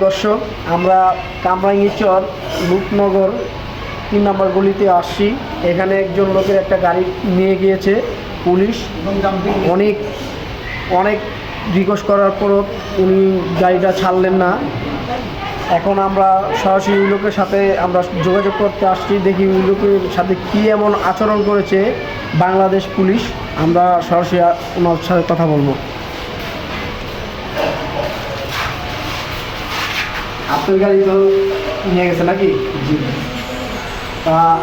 দর্শক, আমরা কামরাঙ্গীরচর রূপনগর 3 নম্বর গলিতে আসছি। এখানে একজন লোকের একটা গাড়ি নিয়ে গিয়েছে পুলিশ। অনেক অনেক রিকোয়েস্ট করার পরও উনি গাড়িটা ছাড়লেন না। এখন আমরা সরাসরি ওই লোকের সাথে আমরা যোগাযোগ করতে আসছি, দেখি ওই লোকের সাথে কী এমন আচরণ করেছে বাংলাদেশ পুলিশ। আমরা সরাসরি ওনার সাথে কথা বলবো। আপনার গাড়ি তো নিয়ে গেছে নাকি? জি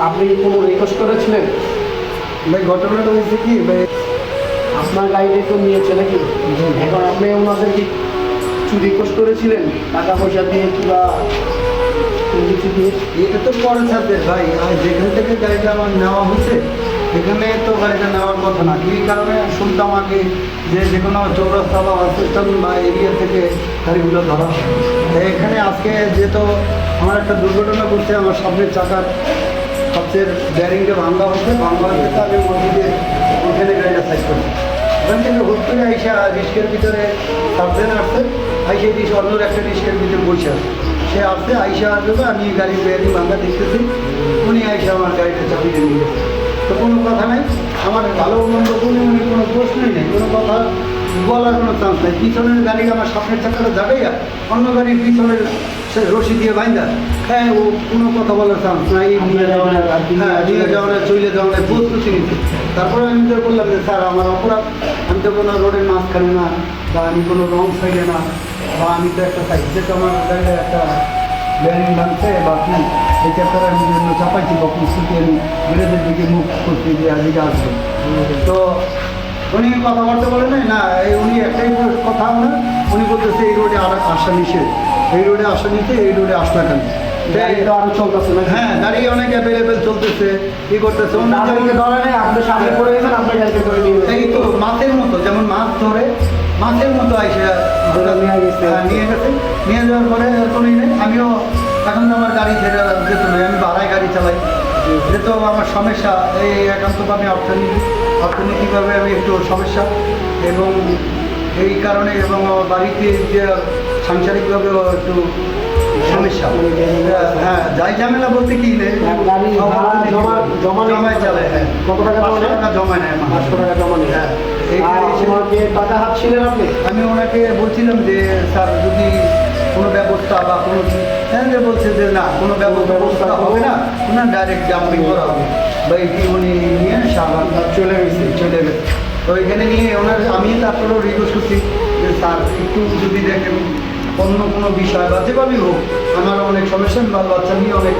আপনি কি কোনো রিকোয়েস্ট করেছিলেন? ভাই, ঘটনাটা হয়েছে কি ভাই, আপনার গাড়িটাই তো নিয়েছে নাকি? এখন আপনি ওনাদেরকে কিছু রিকোয়েস্ট করেছিলেন টাকা পয়সা দিয়ে কিংবা কোনো কিছু দিয়ে? এটা তো পরে ছাড়বে ভাই। আর যেখান থেকে গাড়িটা আমার নেওয়া হচ্ছে এখানে তো গাড়িটা নেওয়ার কথা না। এই কারণে শুনতাম আগে যে কোনো চৌরাস্তা বা বাস স্ট্যান্ড বা এরিয়া থেকে গাড়িগুলো ধরা হয়। এখানে আজকে যেহেতু আমার একটা দুর্ঘটনা ঘটছে, আমার সামনের চাকার সবচেয়ে ব্যারিংটা ভাঙ্গা হচ্ছে তো আমি মসজিদে ওখানে গাড়িটা সাইড করছি। ওখান থেকে হুট করে আইসা রিস্কের ভিতরে সাবধান আসছে, আইসা অন্য একটা রিস্কের ভিতরে বসে আসে। সে আসছে, আইসা আসবে, আমি গাড়ির ব্যারিং ভাঙ্গা দেখতেছি, উনি আইসা আমার গাড়িটা চাপিয়ে নিয়ে গেছে। তো কোনো কথা নাই, আমার ভালো মন্দ কোনো উনি কোনো প্রশ্নই নেই, কোনো কথা বলার কোনো চান্স নেই। পিছনের গাড়ি আমার সামনের চাকাটা যাবেই, আর অন্য গাড়ির পিছনের সে রশি দিয়ে বাইন্দা, হ্যাঁ, ও কোনো কথা বলার চান্স নাই। নিয়ে যাওয়া চলে যাওয়া প্রস্তুতি নিচ্ছে। তারপরে আমি তো বললাম যে স্যার, আমার অপরাধ, আমি তো কোনো রোডের মাঝখানে না, বা আমি কোনো রং সাইডে না, বা আমি তো একটা সাইড যেহেতু আমার গাড়িটা একটা ব্যারিং ভাঙছে বা কি, এই চ্যাপ্টারে আমি জন্য চাপাইছি বা প্রস্তুতি আমি বিরোধের দিকে মুখ করছি যে আজকে আসবে। তো উনি কথাবার্তা বলে না, উনি একটাই কথা না, উনি বলতেছে এই রোডে আসা নিষেধ, এই রোডে আসা নিতে, এই রোডে আসা কেন। আরো চলতেছে না? হ্যাঁ, গাড়ি অনেক অ্যাভেলেবেল চলতেছে, কি করতেছে ধরে নেই, আপনি সামনে পড়ে গেছেন, আপনার গাড়িতে করে নিয়ে এই তো মাছের মতো, যেমন মাছ ধরে মাছের মতো আইসে নিয়ে গেছে। নিয়ে যাওয়ার পরে কোনোই নেই। আমিও এখন তো আমার গাড়ি ছেড়ে যেত নয়, আমি ভাড়ায় গাড়ি চালাই, যেহেতু আমার সমস্যা এই একান্তভাবে অর্থনৈতিকভাবে আমি একটু সমস্যা, এবং এই কারণে এবং আমার বাড়িতে যে সাংসারিকভাবেও একটু সমস্যা। হ্যাঁ, যাই ঝামেলা বলতে কি নেই, জমায় চালায়। হ্যাঁ, কত টাকা? 500 টাকা জমা নেয়, 500 টাকা জমা নেই। হ্যাঁ, টাকা হাঁটছিলেন আপনি? আমি ওনাকে বলছিলাম যে স্যার, যদি কোনো ব্যবস্থা বা কোনো হ্যাঁ, বলছে যে না, কোনো ব্যবস্থা হবে না, ওনার ডাইরেক্ট জাম্পিং করা হবে বা এটি উনি নিয়ে সাবান চলে গেছে। তো এখানে নিয়ে ওনার আমি তারপরেও রিকোয়েস্ট করছি যে স্যার, একটু যদি দেখেন অন্য কোনো বিষয় বা যেভাবেই হোক, আমার অনেক সমস্যা, বাল বাচ্চা নিয়ে অনেক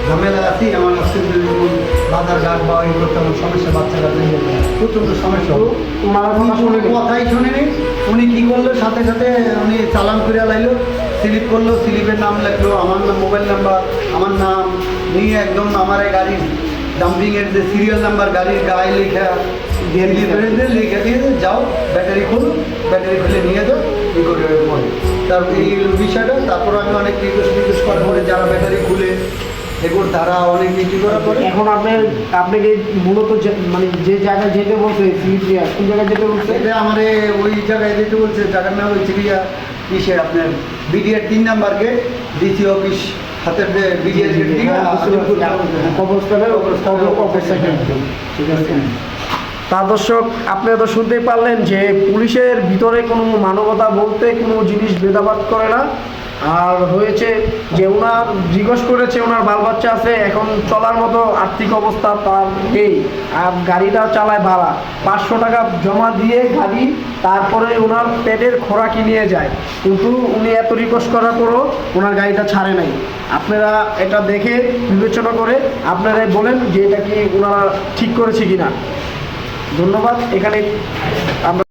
ঝামেলা আছি। আমার আজকে যেমন বাজার ঘাট বা এই করতে আমার সমস্যা, বাচ্চা কাচ্চা নিয়ে প্রচণ্ড সমস্যা। উনি কথাই শোনেনি। উনি কী করলো, সাথে সাথে উনি চালান করে লাইলো, স্লিপ করলো, স্লিপের নাম লিখলো, আমার মোবাইল নাম্বার, আমার নাম নিয়ে একদম আমার এই গাড়ির ডাম্পিংয়ের যে সিরিয়াল নাম্বার গাড়ির গায়ে লেখা লিখে দিয়ে যাও, ব্যাটারি খুলে নিয়ে যাও, ই করে পরে তার এই বিষয়টা। তারপর আমি অনেক রিকোয়েস্ট করার পরে যারা ব্যাটারি খুলে এগুলো তারা অনেক কিছু করার পরে এখন আপনাকে মূলত মানে যে জায়গায় যেতে বলছে, কোন জায়গায় যেতে বলছে? এটা আমার ওই জায়গায় যেতে বলছে, জায়গার নাম হচ্ছে ইসে আপনার BDR 3 number gate, DC office হাতের বিডিআর গেট থেকে ঠিক আছে। তা দর্শক, আপনারা তো শুনতেই পারলেন যে পুলিশের ভিতরে কোনো মানবতা বলতে কোনো জিনিস ভেদাভেদ করে না। আর হয়েছে যে ওনার জিজ্ঞেস করেছে, ওনার বাল বাচ্চা আছে, এখন চলার মতো আর্থিক অবস্থা তার নেই, আর গাড়িটা চালায় ভাড়া, 500 টাকা জমা দিয়ে গাড়ি, তারপরে ওনার পেটের খোরাকি নিয়ে যায়, কিন্তু উনি এত রিকোয়েস্ট করার পরও ওনার গাড়িটা ছাড়ে নাই। আপনারা এটা দেখে বিবেচনা করে আপনারাই বলেন যে এটা কি ওনারা ঠিক করেছে কিনা। ধন্যবাদ। এখানে আমরা